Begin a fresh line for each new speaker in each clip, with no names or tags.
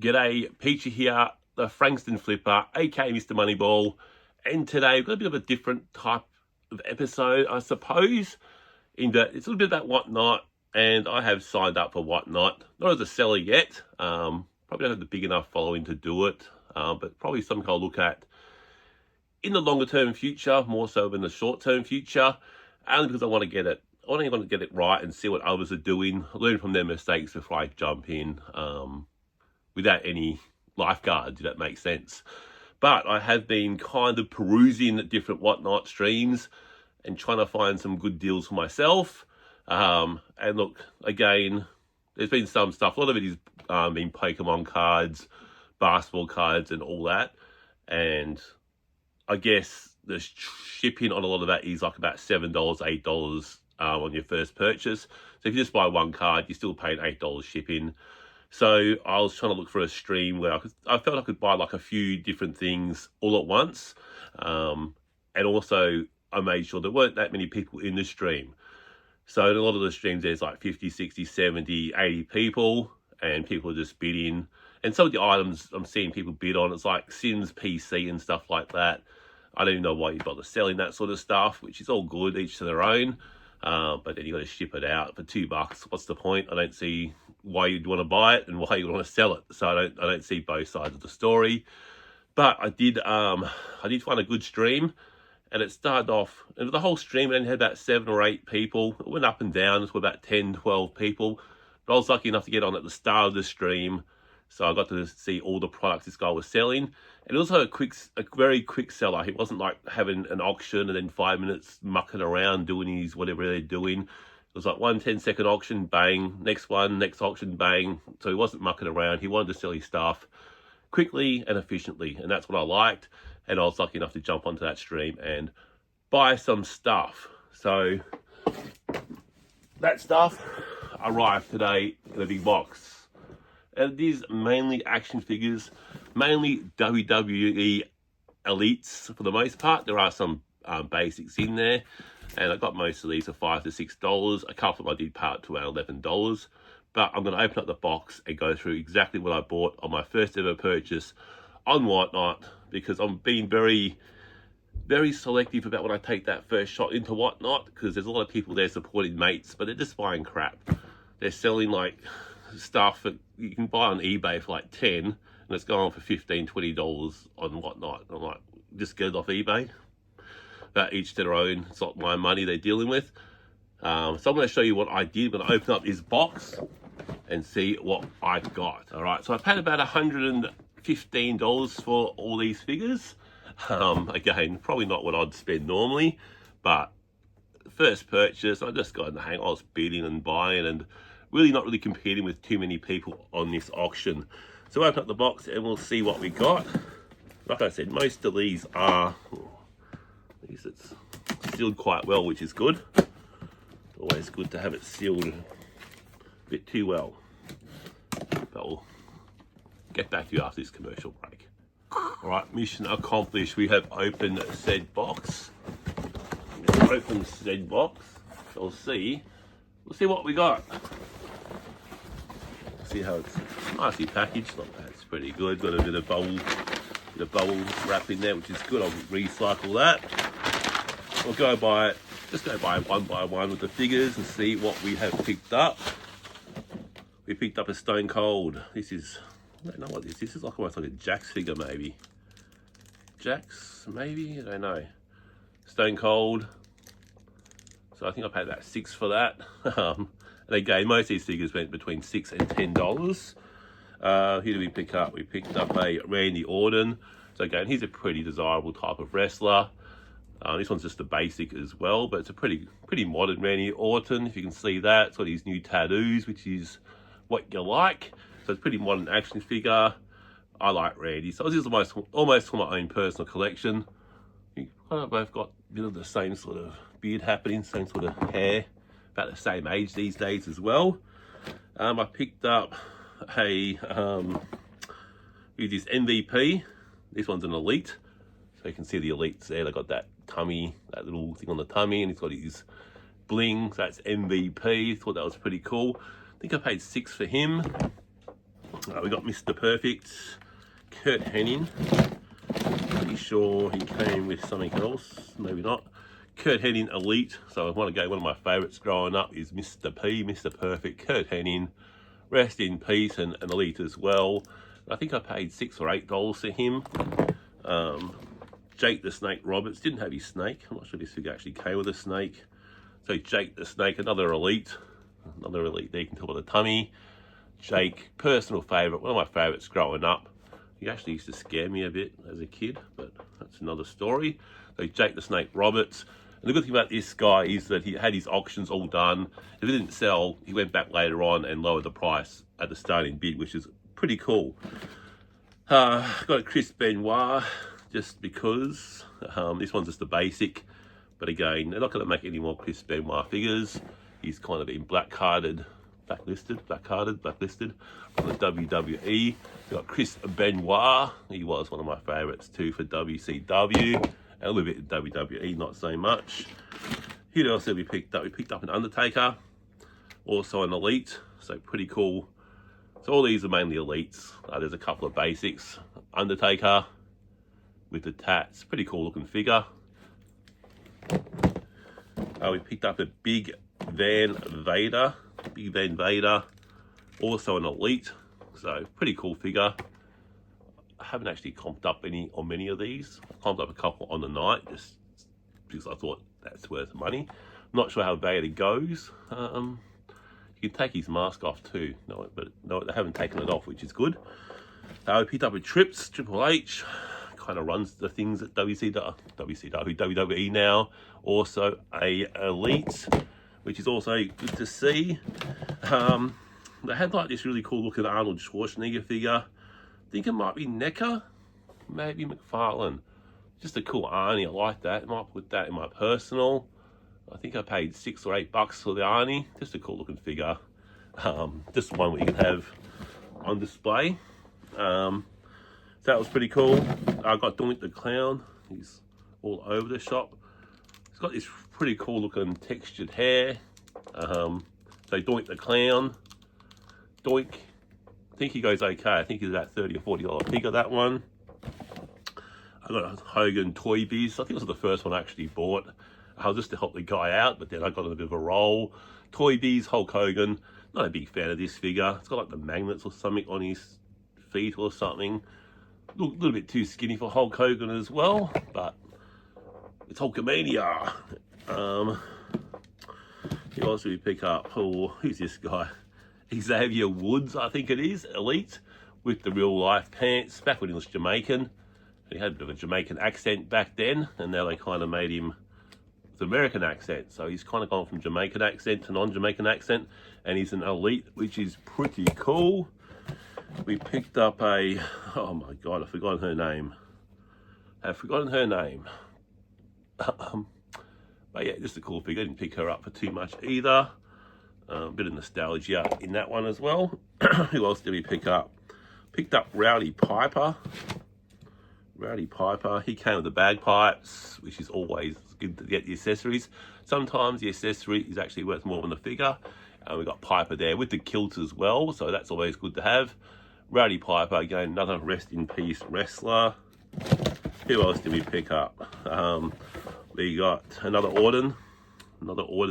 G'day, Peachy here, the Frankston Flipper, aka Mr. Moneyball, and today we've got a bit of a different type of episode, I suppose, in that it's a little bit about Whatnot, and I have signed up for Whatnot, not as a seller yet, probably don't have the big enough following to do it, but probably something I'll look at in the longer term future, more so than the short term future, only because I want to get it. I want to get it right and see what others are doing, learn from their mistakes before I jump in, without any lifeguards, if that makes sense. But I have been kind of perusing different Whatnot streams and trying to find some good deals for myself. And look, again, there's been some stuff. A lot of it has been Pokemon cards, basketball cards, and all that. And I guess the shipping on a lot of that is like about $7, $8 on your first purchase. So if you just buy one card, you're still paying $8 shipping. So I was trying to look for a stream where I felt I could buy like a few different things all at once. And also I made sure there weren't that many people in the stream. So in a lot of the streams, there's like 50, 60, 70, 80 people, and people are just bidding. And some of the items I'm seeing people bid on, it's like Sims PC and stuff like that. I don't even know why you bother selling that sort of stuff, which is all good, each to their own. But then you got to ship it out for $2. What's the point? I don't see why you'd want to buy it and why you want to sell it. So I don't see both sides of the story. But I did find a good stream, and it started off, and the whole stream then had about 7 or 8 people. It went up and down to about 10, 12 people. But I was lucky enough to get on at the start of the stream, so I got to see all the products this guy was selling. And also a very quick seller. He wasn't like having an auction and then 5 minutes mucking around doing his whatever they're doing. It was like 1 10-second auction, bang, next one, next auction, bang. So he wasn't mucking around. He wanted to sell his stuff quickly and efficiently, and that's what I liked. And I was lucky enough to jump onto that stream and buy some stuff. So that stuff arrived today in a big box. And it is mainly action figures, mainly WWE elites for the most part. There are some basics in there, and I got most of these for $5 to $6. A couple of them I did part to around $11. But I'm going to open up the box and go through exactly what I bought on my first ever purchase on Whatnot, because I'm being very, very selective about when I take that first shot into Whatnot, because there's a lot of people there supporting mates, but they're just buying crap. They're selling like stuff that you can buy on eBay for like 10, and it's going on for $15, $20 on Whatnot. I'm like, just get it off eBay. But each to their own. It's not my money they're dealing with. So I'm going to show you what I did when I opened up this box and see what I got. All right, so I paid about $115 for all these figures. Again, probably not what I'd spend normally, but first purchase, I just got in the hang. I was bidding and buying and really not really competing with too many people on this auction. So open up the box and we'll see what we got. Like I said, most of these are, at least it's sealed quite well, which is good. Always good to have it sealed a bit too well. But we'll get back to you after this commercial break. All right, mission accomplished. We have opened said box. Open said box. We'll see what we got. See how it's nicely packaged. Not bad. It's pretty good. Got a bit of bubble wrap in there, which is good. I'll recycle that. We'll go by it. Just go by one with the figures and see what we have picked up. We picked up a Stone Cold. This is, I don't know what this is. This is like almost like a Jax figure, maybe. Jax, maybe? I don't know. Stone Cold. So I think I paid about $6 for that. And again, most of these figures went between $6 and $10. Who did we pick up? We picked up a Randy Orton. So again, he's a pretty desirable type of wrestler. This one's just a basic as well, but it's a pretty modern Randy Orton. If you can see that, it's got his new tattoos, which is what you like. So it's a pretty modern action figure. I like Randy. So this is almost for my own personal collection. We kind of both got a bit of the same sort of beard happening, same sort of hair, about the same age these days as well. I picked up a this MVP. This one's an elite. So you can see the elites there. They got that tummy, that little thing on the tummy, and he's got his bling. So that's MVP. Thought that was pretty cool. I think I paid $6 for him. We got Mr. Perfect, Kurt Hennig. Pretty sure he came with something else, maybe not. Kurt Hennig Elite. So I want to go, one of my favourites growing up is Mr. P, Mr. Perfect, Kurt Hennig. Rest in peace, and an Elite as well. I think I paid $6 or $8 for him. Jake the Snake Roberts didn't have his snake. I'm not sure if this figure actually came with a snake. So Jake the Snake, another Elite there. You can tell by the tummy. Jake, personal favourite, one of my favourites growing up. He actually used to scare me a bit as a kid, but that's another story. So Jake the Snake Roberts. And the good thing about this guy is that he had his auctions all done. If it didn't sell, he went back later on and lowered the price at the starting bid, which is pretty cool. Got a Chris Benoit, just because. This one's just a basic. But again, they're not going to make any more Chris Benoit figures. He's kind of been blacklisted from the WWE. We've got Chris Benoit. He was one of my favourites too for WCW. And a little bit in WWE, not so much. Who else did we picked up? We picked up an Undertaker. Also an Elite. So pretty cool. So all these are mainly Elites. There's a couple of basics. Undertaker with the tats. Pretty cool looking figure. We picked up a Big Van Vader. Also an Elite. So pretty cool figure. I haven't actually comped up many of these. I comped up a couple on the night just because I thought that's worth money. I'm not sure how Vader goes. You can take his mask off too. No, they haven't taken it off, which is good. We picked up a Trips, Triple H. Kind of runs the things at WWE now. Also a Elite, which is also good to see. They had like this really cool looking Arnold Schwarzenegger figure. I think it might be Necker, maybe McFarlane. Just a cool Arnie, I like that. I might put that in my personal. I think I paid $6 or $8 for the Arnie. Just a cool looking figure. Just one you can have on display. So that was pretty cool. I got Doink the Clown. He's all over the shop. He's got this pretty cool looking textured hair. So Doink the Clown. Doink. I think he goes okay. I think he's about $30 or $40 figure, that one. I got a Hogan Toy Biz. I think it was the first one I actually bought. Just to help the guy out, but then I got in a bit of a roll. Toy Biz, Hulk Hogan. Not a big fan of this figure. It's got like the magnets or something on his feet or something. A little bit too skinny for Hulk Hogan as well, but it's Hulkamania. Who else do we pick up? Oh, who's this guy? Xavier Woods, I think it is, Elite, with the real life pants, back when he was Jamaican. He had a bit of a Jamaican accent back then, and now they kind of made him with American accent. So he's kind of gone from Jamaican accent to non-Jamaican accent, and he's an Elite, which is pretty cool. We picked up a, oh my God, I've forgotten her name. But yeah, just a cool figure. Didn't pick her up for too much either. A bit of nostalgia in that one as well. Who else did we pick up? Picked up Rowdy Piper. He came with the bagpipes, which is always good to get the accessories. Sometimes the accessory is actually worth more than the figure. And we got Piper there with the kilt as well, so that's always good to have. Rowdy Piper, again, another rest in peace wrestler. Who else did we pick up? We got another Orton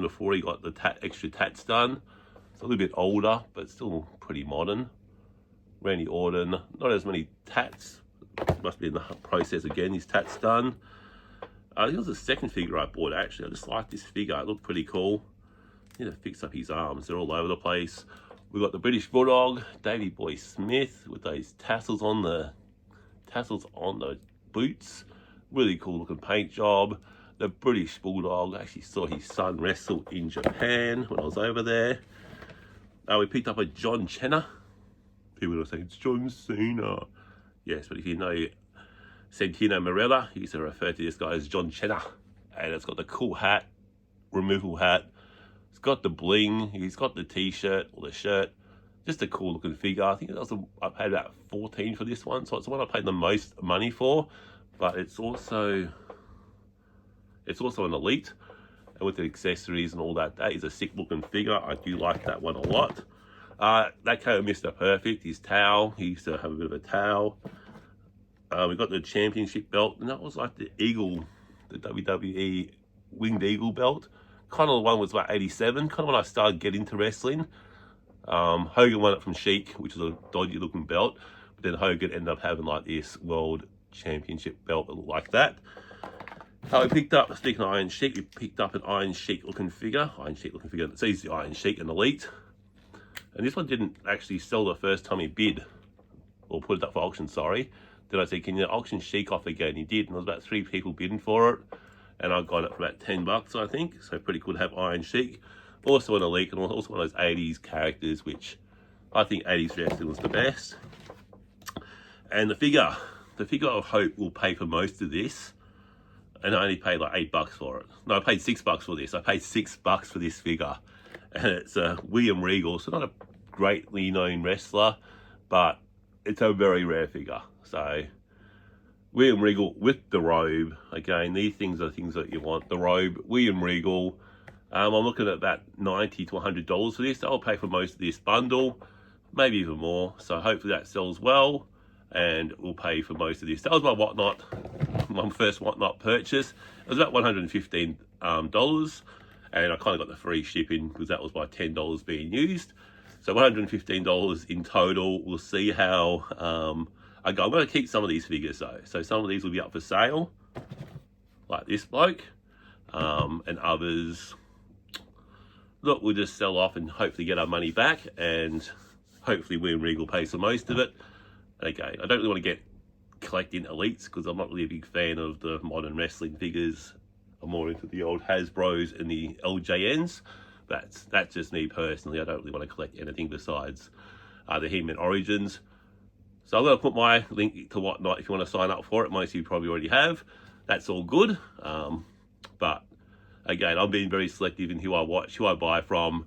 before he got the extra tats done. It's a little bit older, but still pretty modern. Randy Orton, not as many tats. Must be in the process again, his tats done. I think it was the second figure I bought actually. I just like this figure, it looked pretty cool. Need to fix up his arms, they're all over the place. We've got the British Bulldog, Davey Boy Smith, with those tassels on the boots. Really cool looking paint job. The British Bulldog, I actually saw his son wrestle in Japan when I was over there. We picked up a John Cena. People will say, it's John Cena. Yes, but if you know Santino Marella, he used to refer to this guy as John Cena. And it's got the cool hat, removable hat. It's got the bling, he's got the t-shirt or the shirt. Just a cool looking figure. I think I paid about $14 for this one, so it's the one I paid the most money for. But it's also an Elite, and with the accessories and all that, that is a sick looking figure. I do like that one a lot. That came with Mr. Perfect, his towel. He used to have a bit of a towel. We got the championship belt, and that was like the Eagle, the WWE Winged Eagle belt. Kind of the one was like 87, kind of when I started getting into wrestling. Hogan won it from Sheik, which was a dodgy looking belt. But then Hogan ended up having like this world championship belt that looked like that. We picked up, speaking of Iron Sheik, we picked up an Iron Sheik looking figure. It's easy, Iron Sheik and Elite. And this one didn't actually sell the first time he bid, or put it up for auction, sorry. Then I said, can you auction Sheik off again? He did, and there was about 3 people bidding for it. And I got it for about $10, I think. So pretty cool to have Iron Sheik. Also an Elite, and also one of those 80s characters, which I think 80s wrestling was the best. And the figure of Hope will pay for most of this. And I only paid like $8 for it. No, I paid $6 for this. I paid $6 for this figure. And it's a William Regal, so not a greatly known wrestler, but it's a very rare figure. So William Regal with the robe. Again, these things are things that you want. The robe, William Regal. I'm looking at about $90 to $100 for this. I'll pay for most of this bundle, maybe even more. So hopefully that sells well, and we'll pay for most of this. That was my Whatnot, my first Whatnot purchase. It was about $115, and I kind of got the free shipping because that was my $10 being used. So $115 in total. We'll see how I go. I'm going to keep some of these figures though. So some of these will be up for sale, like this bloke, and others, look, we'll just sell off and hopefully get our money back, and hopefully William Regal pays for most of it. Okay, I don't really want to get collecting Elites because I'm not really a big fan of the modern wrestling figures. I'm more into the old Hasbros and the LJNs. That's just me personally. I don't really want to collect anything besides the He-Man Origins. So I'm going to put my link to Whatnot if you want to sign up for it. Most of you probably already have. That's all good. But again, I'm being very selective in who I watch, who I buy from.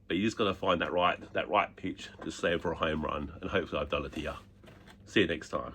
But you just got to find that right pitch to slam for a home run. And hopefully I've done it here. See you next time.